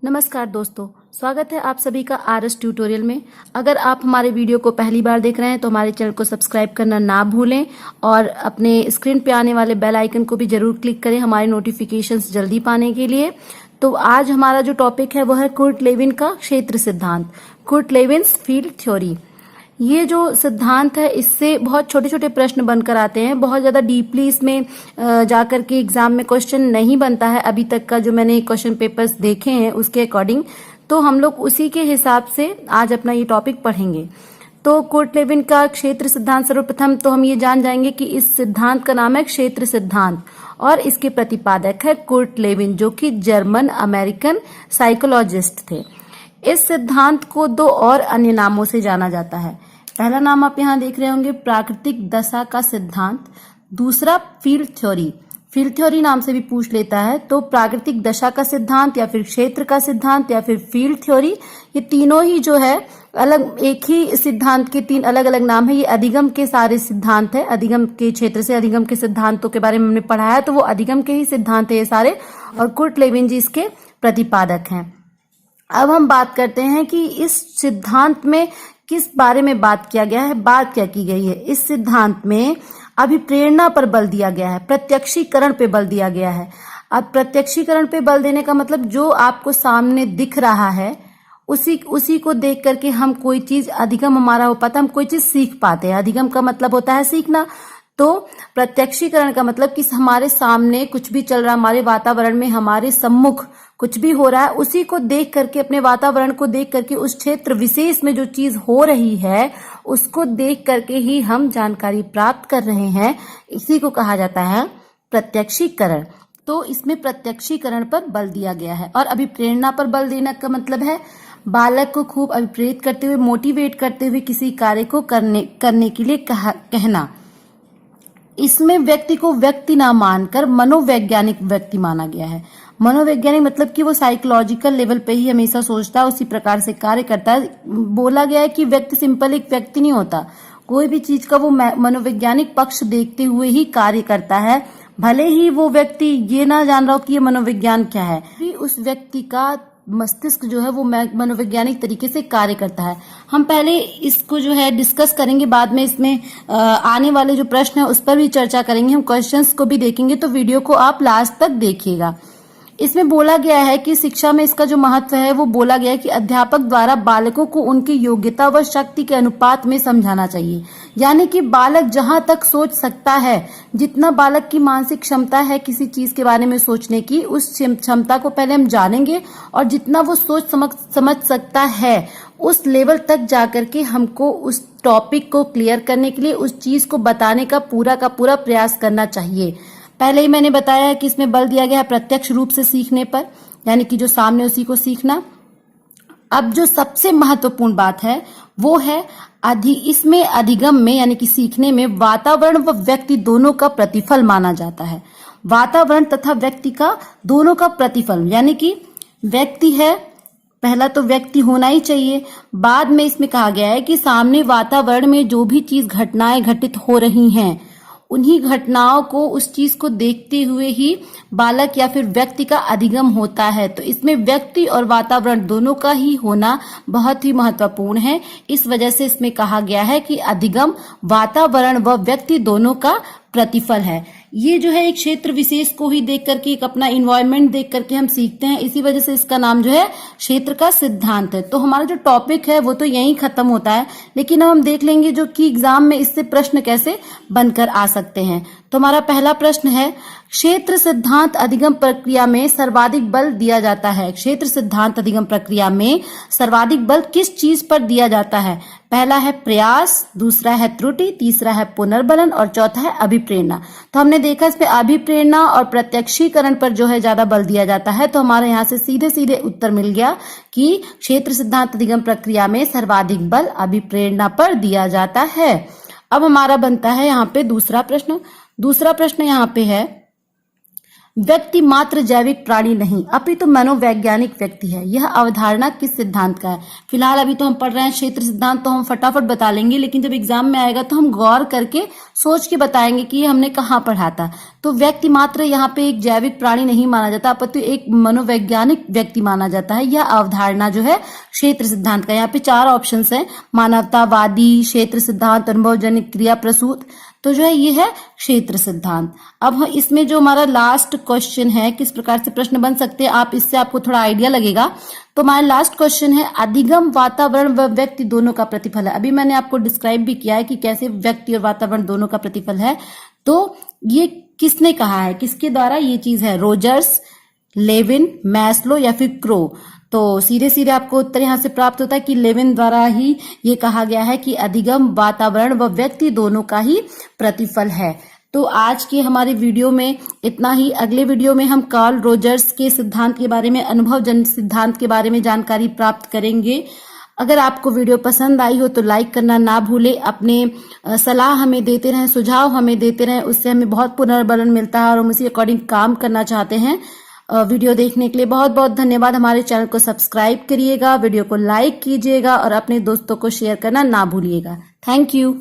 नमस्कार दोस्तों, स्वागत है आप सभी का आरएस ट्यूटोरियल में। अगर आप हमारे वीडियो को पहली बार देख रहे हैं तो हमारे चैनल को सब्सक्राइब करना ना भूलें और अपने स्क्रीन पे आने वाले बेल आइकन को भी जरूर क्लिक करें हमारे नोटिफिकेशंस जल्दी पाने के लिए। तो आज हमारा जो टॉपिक है वो है कुर्ट लेविन का क्षेत्र सिद्धांत, कुर्ट लेविन्स फील्ड थ्योरी। ये जो सिद्धांत है इससे बहुत छोटे छोटे प्रश्न बनकर आते हैं, बहुत ज्यादा डीपली इसमें जाकर के एग्जाम में क्वेश्चन नहीं बनता है। अभी तक का जो मैंने क्वेश्चन पेपर्स देखे हैं उसके अकॉर्डिंग, तो हम लोग उसी के हिसाब से आज अपना ये टॉपिक पढ़ेंगे। तो कुर्ट लेविन का क्षेत्र सिद्धांत, सर्वप्रथम तो हम ये जान जाएंगे कि इस सिद्धांत का नाम है क्षेत्र सिद्धांत और इसके प्रतिपादक है कुर्ट लेविन, जो कि जर्मन अमेरिकन साइकोलॉजिस्ट थे। इस सिद्धांत को दो और अन्य नामों से जाना जाता है। पहला नाम आप यहाँ देख रहे होंगे प्राकृतिक दशा का सिद्धांत, दूसरा फील्ड थ्योरी। फील्ड थ्योरी नाम से भी पूछ लेता है, तो प्राकृतिक दशा का सिद्धांत या फिर क्षेत्र का सिद्धांत या फिर फील्ड थ्योरी, ये तीनों ही जो है अलग एक ही सिद्धांत के तीन अलग अलग नाम है। ये अधिगम के सारे सिद्धांत है, अधिगम के क्षेत्र से अधिगम के सिद्धांतों के बारे में हमने पढ़ा है, तो वो अधिगम के ही सिद्धांत है ये सारे, और कुर्ट लेविन जी इसके प्रतिपादक हैं। अब हम बात करते हैं कि इस सिद्धांत में किस बारे में बात किया गया है, बात क्या की गई है। इस सिद्धांत में अभिप्रेरणा पर बल दिया गया है, प्रत्यक्षीकरण पे बल दिया गया है। अब प्रत्यक्षीकरण पे बल देने का मतलब जो आपको सामने दिख रहा है उसी को देख करके हम कोई चीज, अधिगम हमारा हो पाता है, हम कोई चीज सीख पाते हैं। अधिगम का मतलब होता है सीखना, तो प्रत्यक्षीकरण का मतलब कि हमारे सामने कुछ भी चल रहा, हमारे वातावरण में हमारे सम्मुख कुछ भी हो रहा है, उसी को देख करके, अपने वातावरण को देख करके, उस क्षेत्र विशेष में जो चीज हो रही है उसको देख करके ही हम जानकारी प्राप्त कर रहे हैं। इसी को कहा जाता है प्रत्यक्षीकरण। तो इसमें प्रत्यक्षीकरण पर बल दिया गया है। और अभिप्रेरणा पर बल देने का मतलब है बालक को खूब अभिप्रेरित करते हुए, मोटिवेट करते हुए किसी कार्य को करने के लिए कहना। इसमें व्यक्ति को व्यक्ति ना मानकर मनोवैज्ञानिक व्यक्ति माना गया है। मनोवैज्ञानिक मतलब कि वो साइकोलॉजिकल लेवल पे ही हमेशा सोचता है, उसी प्रकार से कार्य करता है। बोला गया है कि व्यक्ति सिंपल एक व्यक्ति नहीं होता, कोई भी चीज का वो मनोवैज्ञानिक पक्ष देखते हुए ही कार्य करता है। भले ही वो व्यक्ति ये ना जान रहा हो कि ये मनोविज्ञान क्या है, भी उस व्यक्ति का मस्तिष्क जो है वो मनोवैज्ञानिक तरीके से कार्य करता है। हम पहले इसको जो है डिस्कस करेंगे, बाद में इसमें आने वाले जो प्रश्न है उस पर भी चर्चा करेंगे, हम क्वेश्चंस को भी देखेंगे, तो वीडियो को आप लास्ट तक देखिएगा। इसमें बोला गया है कि शिक्षा में इसका जो महत्व है वो बोला गया है कि अध्यापक द्वारा बालकों को उनकी योग्यता व शक्ति के अनुपात में समझाना चाहिए। यानी कि बालक जहां तक सोच सकता है, जितना बालक की मानसिक क्षमता है किसी चीज के बारे में सोचने की, उस क्षमता को पहले हम जानेंगे और जितना वो सोच समझ सकता है उस लेवल तक जाकर के हमको उस टॉपिक को क्लियर करने के लिए उस चीज को बताने का पूरा प्रयास करना चाहिए। पहले ही मैंने बताया है कि इसमें बल दिया गया है प्रत्यक्ष रूप से सीखने पर, यानी कि जो सामने उसी को सीखना। अब जो सबसे महत्वपूर्ण बात है वो है इसमें अधिगम में यानी कि सीखने में वातावरण व व्यक्ति दोनों का प्रतिफल माना जाता है। वातावरण तथा व्यक्ति का दोनों का प्रतिफल, यानी कि व्यक्ति है, पहला तो व्यक्ति होना ही चाहिए। बाद में इसमें कहा गया है कि सामने वातावरण में जो भी चीज घटनाएं घटित हो रही हैं, उन्हीं घटनाओं को, उस चीज को देखते हुए ही बालक या फिर व्यक्ति का अधिगम होता है। तो इसमें व्यक्ति और वातावरण दोनों का ही होना बहुत ही महत्वपूर्ण है। इस वजह से इसमें कहा गया है कि अधिगम वातावरण व व्यक्ति दोनों का प्रतिफल है। ये जो है एक क्षेत्र विशेष को ही देख करके, एक अपना इन्वायरमेंट देख करके हम सीखते हैं, इसी वजह से इसका नाम जो है क्षेत्र का सिद्धांत है। तो हमारा जो टॉपिक है वो तो यहीं खत्म होता है, लेकिन अब हम देख लेंगे जो कि एग्जाम में इससे प्रश्न कैसे बनकर आ सकते हैं। तो हमारा पहला प्रश्न है, क्षेत्र सिद्धांत अधिगम प्रक्रिया में सर्वाधिक बल दिया जाता है। क्षेत्र सिद्धांत अधिगम प्रक्रिया में सर्वाधिक बल किस चीज पर दिया जाता है? पहला है प्रयास, दूसरा है त्रुटि, तीसरा है पुनर्बलन और चौथा है अभिप्रेरणा। तो हमने देखा इसमें अभिप्रेरणा और प्रत्यक्षीकरण पर जो है ज्यादा बल दिया जाता है, तो हमारे यहाँ से सीधे सीधे उत्तर मिल गया कि क्षेत्र सिद्धांत अधिगम प्रक्रिया में सर्वाधिक बल अभिप्रेरणा पर दिया जाता है। अब हमारा बनता है यहाँ पे दूसरा प्रश्न। दूसरा प्रश्न यहाँ पे है, व्यक्ति मात्र जैविक प्राणी नहीं अपितु मनोवैज्ञानिक व्यक्ति है। यह अवधारणा किस सिद्धांत का है? फिलहाल अभी तो हम पढ़ रहे हैं क्षेत्र सिद्धांत, तो हम फटाफट बता लेंगे, लेकिन जब एग्जाम में आएगा तो हम गौर करके सोच के बताएंगे कि ये हमने कहाँ पढ़ा था। तो व्यक्ति मात्र यहाँ पे एक जैविक प्राणी नहीं माना जाता, अपितु एक मनोवैज्ञानिक व्यक्ति माना जाता है। यह अवधारणा जो है क्षेत्र सिद्धांत का। यहाँ पे 4 ऑप्शन है, मानवतावादी, क्षेत्र सिद्धांत, अनुभवजनित, क्रिया प्रसूत। तो जो है ये है क्षेत्र सिद्धांत। अब इसमें जो हमारा लास्ट क्वेश्चन है, किस प्रकार से प्रश्न बन सकते हैं, आप इससे आपको थोड़ा आइडिया लगेगा। तो हमारा लास्ट क्वेश्चन है, अधिगम वातावरण व व्यक्ति दोनों का प्रतिफल है। अभी मैंने आपको डिस्क्राइब भी किया है कि कैसे व्यक्ति और वातावरण दोनों का प्रतिफल है। तो ये किसने कहा है, किसके द्वारा ये चीज है? रोजर्स, लेविन, मैस्लो या फिर क्रो? तो सीधे सीधे आपको उत्तर यहाँ से प्राप्त होता है कि लेविन द्वारा ही ये कहा गया है कि अधिगम वातावरण व व्यक्ति दोनों का ही प्रतिफल है। तो आज की हमारी वीडियो में इतना ही। अगले वीडियो में हम कार्ल रोजर्स के सिद्धांत के बारे में, अनुभवजन्य सिद्धांत के बारे में जानकारी प्राप्त करेंगे। अगर आपको वीडियो पसंद आई हो तो लाइक करना ना भूले। अपने सलाह हमें देते रहें, सुझाव हमें देते रहें, उससे हमें बहुत पुनर्बलन मिलता है और हम उसी अकॉर्डिंग काम करना चाहते हैं। वीडियो देखने के लिए बहुत बहुत धन्यवाद। हमारे चैनल को सब्सक्राइब करिएगा, वीडियो को लाइक कीजिएगा और अपने दोस्तों को शेयर करना ना भूलिएगा। Thank you.